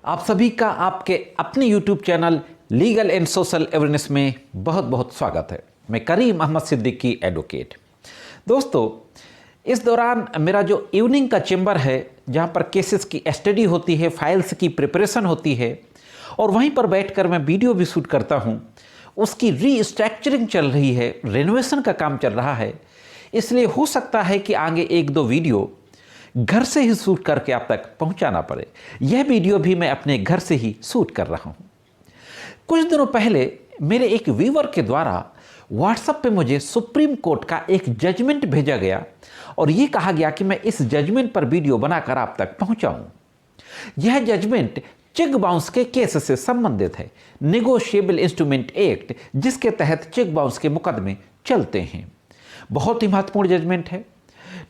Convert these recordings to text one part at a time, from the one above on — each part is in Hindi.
आप सभी का आपके अपने YouTube channel legal and social awareness में बहुत बहुत स्वागत है। मैं करीम अहमद सिद्दीकी एडवोकेट। दोस्तों, इस दौरान मेरा जो इवनिंग का चैम्बर है, जहां पर केसेस की स्टडी होती है, फाइल्स की प्रिपरेशन होती है और वहीं पर बैठकर मैं वीडियो भी शूट करता हूं, उसकी रीस्ट्रक्चरिंग चल रही है, रेनोवेशन का काम चल रहा है। इसलिए हो सकता है कि आगे एक दो वीडियो घर से ही शूट करके आप तक पहुंचाना पड़े। यह वीडियो भी मैं अपने घर से ही शूट कर रहा हूं। कुछ दिनों पहले मेरे एक व्यूअर के द्वारा व्हाट्सएप पे मुझे सुप्रीम कोर्ट का एक जजमेंट भेजा गया और ये कहा गया कि मैं इस जजमेंट पर वीडियो बनाकर आप तक पहुंचाऊं। यह जजमेंट चेक बाउंस के केस से संबंधित है, नेगोशिएबल इंस्ट्रूमेंट एक्ट, जिसके तहत चेक बाउंस के मुकदमे चलते हैं। बहुत ही महत्वपूर्ण जजमेंट है।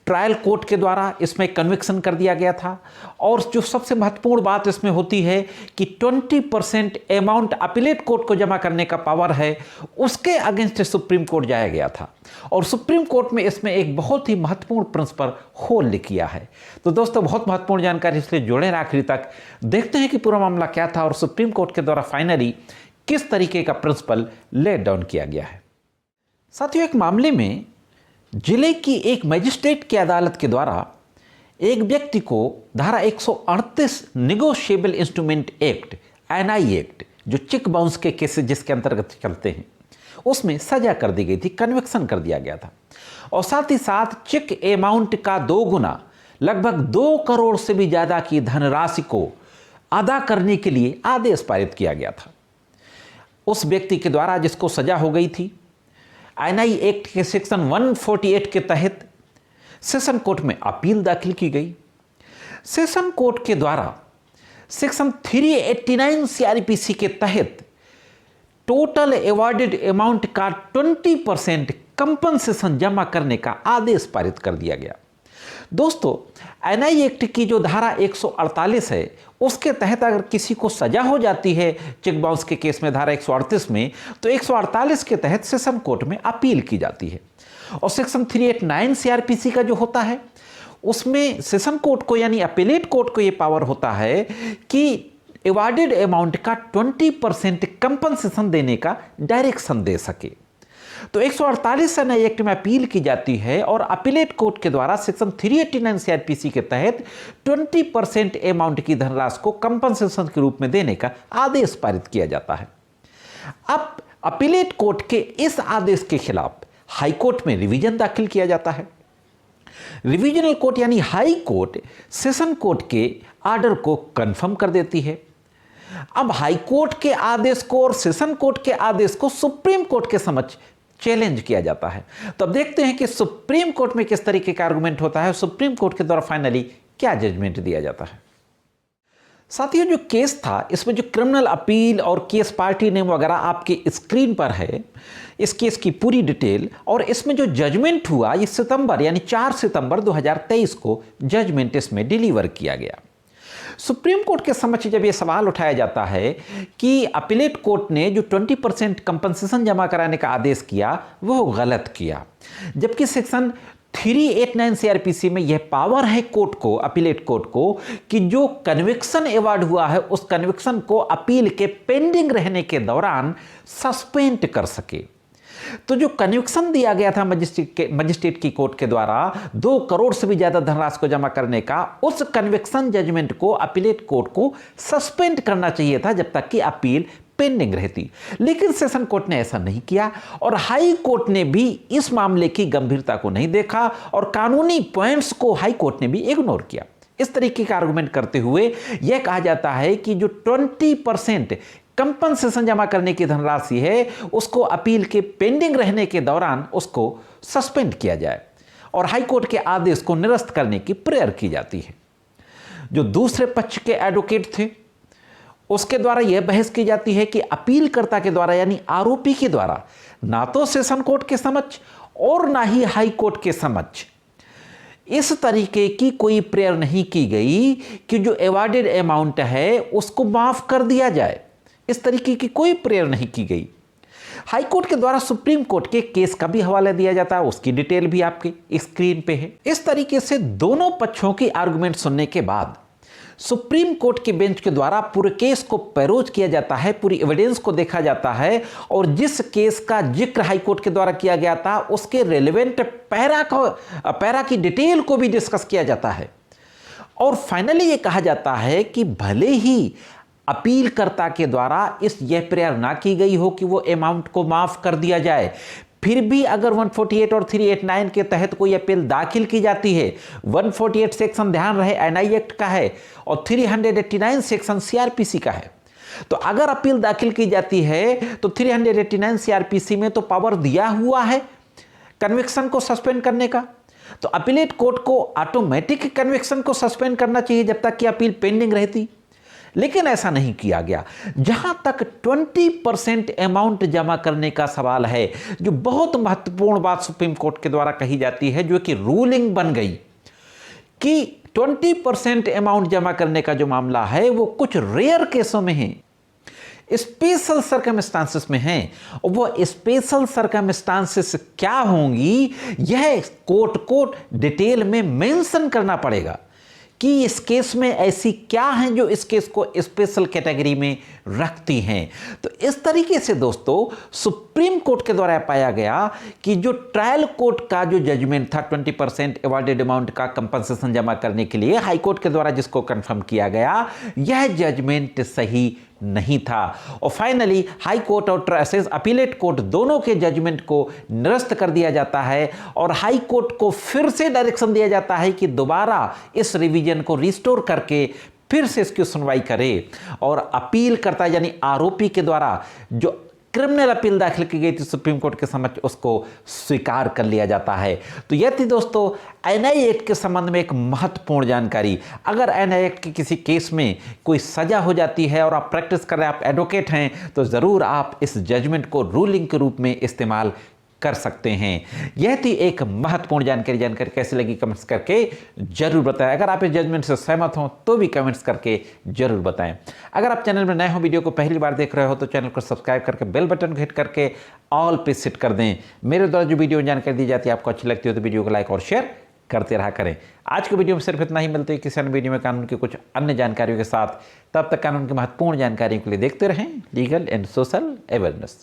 ट्रायल कोर्ट के द्वारा इसमें कन्विक्शन कर दिया गया था और जो सबसे महत्वपूर्ण बात इसमें होती है कि 20% अमाउंट अपीलेट कोर्ट को जमा करने का पावर है, उसके अगेंस्ट सुप्रीम कोर्ट जाया गया था और सुप्रीम कोर्ट में इसमें एक बहुत ही महत्वपूर्ण प्रिंसिपल होल्ड किया है। तो दोस्तों, बहुत महत्वपूर्ण जानकारी, इसलिए जुड़े रहे आखिरी तक। देखते हैं कि पूरा मामला क्या था और सुप्रीम कोर्ट के द्वारा फाइनली किस तरीके का प्रिंसिपल लेट डाउन किया गया है। साथियों, एक मामले में जिले की एक मजिस्ट्रेट की अदालत के द्वारा एक व्यक्ति को धारा 138 negotiable instrument act NI act, जो चेक बाउंस के केसेस जिसके अंतर्गत चलते हैं, उसमें सजा कर दी गई थी, कन्विक्शन कर दिया गया था और साथ ही साथ चेक अमाउंट का 2 गुना, लगभग 2 करोड़ से भी ज़्यादा की धनराशि को अदा करने के लिए आदेश पारित किया गया था। उस व्यक्ति के द्वारा जिसको सजा हो गई थी, एनआई एक्ट के सेक्शन 148 के तहत सेशन कोर्ट में अपील दाखिल की गई। सेशन कोर्ट के द्वारा सेक्शन 389 सीआरपीसी के तहत टोटल अवॉर्डेड अमाउंट का 20% कंपनसेशन जमा करने का आदेश पारित कर दिया गया। दोस्तों, एनआई एक्ट की जो धारा 148 है, उसके तहत अगर किसी को सजा हो जाती है चेक बाउंस के केस में धारा 138 में, तो 148 के तहत सेशन कोर्ट में अपील की जाती है और सेक्शन 389 सीआरपीसी का जो होता है, उसमें सेशन कोर्ट को यानी अपीलेट कोर्ट को ये पावर होता है कि अवॉर्डेड अमाउंट का 20% कंपनसेशन देने का डायरेक्शन दे सके। तो 148 एनआई एक्ट में अपील की जाती है और अपीलेट कोर्ट के द्वारा सेक्शन 389 सीआरपीसी के तहत 20% अमाउंट की धनराशि को कंपनसेशन के रूप में देने का आदेश पारित किया जाता है। अब अपीलेट कोर्ट के इस आदेश के खिलाफ हाई कोर्ट में रिवीजन दाखिल किया जाता है। रिवीजनल कोर्ट यानी हाई कोर्ट सेशन कोर्ट के आर्डर को कंफर्म कर देती है। अब हाई कोर्ट के आदेश को और सेशन कोर्ट के आदेश को सुप्रीम कोर्ट के समक्ष चैलेंज किया जाता है। तो अब देखते हैं कि सुप्रीम कोर्ट में किस तरीके का आर्गुमेंट होता है, सुप्रीम कोर्ट के द्वारा फाइनली क्या जजमेंट दिया जाता है। साथियों, जो केस था, इसमें जो क्रिमिनल अपील और केस पार्टी नेम वगैरह आपकी स्क्रीन पर है, इस केस की पूरी डिटेल, और इसमें जो जजमेंट हुआ, ये सितंबर यानी 4 सितंबर 2023 को जजमेंट इसमें डिलीवर किया गया। सुप्रीम कोर्ट के समक्ष जब ये सवाल उठाया जाता है कि अपीलेट कोर्ट ने जो 20% कंपनसेशन जमा कराने का आदेश किया वो गलत किया, जबकि सेक्शन 389 सीआरपीसी में यह पावर है कोर्ट को, अपीलेट कोर्ट को, कि जो कन्विक्शन अवार्ड हुआ है उस कन्विक्शन को अपील के पेंडिंग रहने के दौरान सस्पेंड कर सके। तो जो कन्विक्शन दिया गया था मजिस्ट्रेट की कोर्ट के द्वारा 2 करोड़ से भी ज्यादा धनराशि को जमा करने का, उस कन्विक्शन जजमेंट को अपीलेट कोर्ट को सस्पेंड करना चाहिए था जब तक कि अपील पेंडिंग रहती। लेकिन सेशन कोर्ट ने ऐसा नहीं किया और हाई कोर्ट ने भी इस मामले की गंभीरता को नहीं देखा और कानूनी पॉइंट्स को हाई कोर्ट ने भी इग्नोर किया। इस तरीके का आर्गुमेंट करते हुए यह कहा जाता है कि जो 20% कंपनसेशन जमा करने की धनराशि है, उसको अपील के पेंडिंग रहने के दौरान उसको सस्पेंड किया जाए और हाई कोर्ट के आदेश को निरस्त करने की प्रेयर की जाती है। जो दूसरे पक्ष के एडवोकेट थे, उसके द्वारा यह बहस की जाती है कि अपीलकर्ता के द्वारा यानी आरोपी के द्वारा ना तो सेशन कोर्ट के समक्ष और ना ही हाई कोर्ट के समक्ष इस तरीके की कोई प्रेयर नहीं की गई कि जो अवॉर्डेड अमाउंट है उसको माफ कर दिया जाए। इस तरीके की कोई प्रेयर नहीं की गई। हाई कोर्ट के द्वारा सुप्रीम कोर्ट के केस का भी हवाला दिया जाता है, उसकी डिटेल भी आपकी स्क्रीन पे है। इस तरीके से दोनों पक्षों की आर्गुमेंट सुनने के बाद सुप्रीम कोर्ट की बेंच के द्वारा पूरे केस को पैरोज किया जाता है, पूरी एविडेंस को देखा जाता है और जिस केस का जिक्र हाई कोर्ट के द्वारा किया गया था उसके रेलेवेंट पैरा की डिटेल को भी डिस्कस किया जाता है। और फाइनली ये कहा जाता है कि भले ही अपीलकर्ता के द्वारा यह प्रेयर ना की गई हो कि वो अमाउंट को माफ कर दिया जाए, फिर भी अगर 148 और 389 के तहत कोई अपील दाखिल की जाती है, 148 सेक्शन ध्यान रहे एनआई एक्ट का है और 389 सेक्शन सीआरपीसी का है, तो अगर अपील दाखिल की जाती है तो 389 सीआरपीसी में तो पावर दिया हुआ है कन्विक्शन को सस्पेंड करने का, तो अपीलेट कोर्ट को ऑटोमेटिक कन्विक्शन को सस्पेंड करना चाहिए जब तक कि अपील पेंडिंग रहती। लेकिन ऐसा नहीं किया गया। जहां तक 20% अमाउंट जमा करने का सवाल है, जो बहुत महत्वपूर्ण बात सुप्रीम कोर्ट के द्वारा कही जाती है, जो कि रूलिंग बन गई कि 20% अमाउंट जमा करने का जो मामला है वो कुछ रेयर केसों में है, स्पेशल सर्कमस्टांसेस में है। और वो स्पेशल सर्कमस्टांसेस क्या होंगी यह कोर्ट को डिटेल में मेंशन करना पड़ेगा कि इस केस में ऐसी क्या हैं जो इस केस को स्पेशल कैटेगरी में रखती हैं। तो इस तरीके से दोस्तों सुप्रीम कोर्ट के द्वारा पाया गया कि जो ट्रायल कोर्ट का जो जजमेंट था 20% अवॉर्डेड अमाउंट का कंपनसेशन जमा करने के लिए हाई कोर्ट के द्वारा जिसको कंफर्म किया गया, यह जजमेंट सही नहीं था। और फाइनली हाई कोर्ट और अपीलेट कोर्ट दोनों के जजमेंट को निरस्त कर दिया जाता है और हाई कोर्ट को फिर से डायरेक्शन दिया जाता है कि दोबारा इस रिवीजन को रिस्टोर करके फिर से इसकी सुनवाई करे और अपील करता यानी आरोपी के द्वारा जो क्रिमिनल अपील दाखिल की गई थी सुप्रीम कोर्ट के समक्ष उसको स्वीकार कर लिया जाता है। तो यह थी दोस्तों एनआई एक्ट के संबंध में एक महत्वपूर्ण जानकारी। अगर एनआई एक्ट के किसी केस में कोई सजा हो जाती है और आप प्रैक्टिस कर रहे हैं, आप एडवोकेट हैं, तो ज़रूर आप इस जजमेंट को रूलिंग के रूप में इस्तेमाल कर सकते हैं। यह थी एक महत्वपूर्ण जानकारी कैसी लगी कमेंट्स करके जरूर बताएं। अगर आप इस जजमेंट से सहमत हो तो भी कमेंट्स करके जरूर बताएं। अगर आप चैनल में नए हो, वीडियो को पहली बार देख रहे हो तो चैनल को सब्सक्राइब करके बेल बटन को हिट करके ऑल पे सेट कर दें। मेरे द्वारा जो वीडियो जानकारी दी जाती है आपको अच्छी लगती हो तो वीडियो को लाइक और शेयर करते रहा करें। आज के वीडियो में सिर्फ इतना ही, मिलते हैं किसी अन्य वीडियो में कानून की कुछ अन्य जानकारियों के साथ। तब तक कानून की महत्वपूर्ण जानकारियों के लिए देखते रहें लीगल एंड सोशल अवेयरनेस।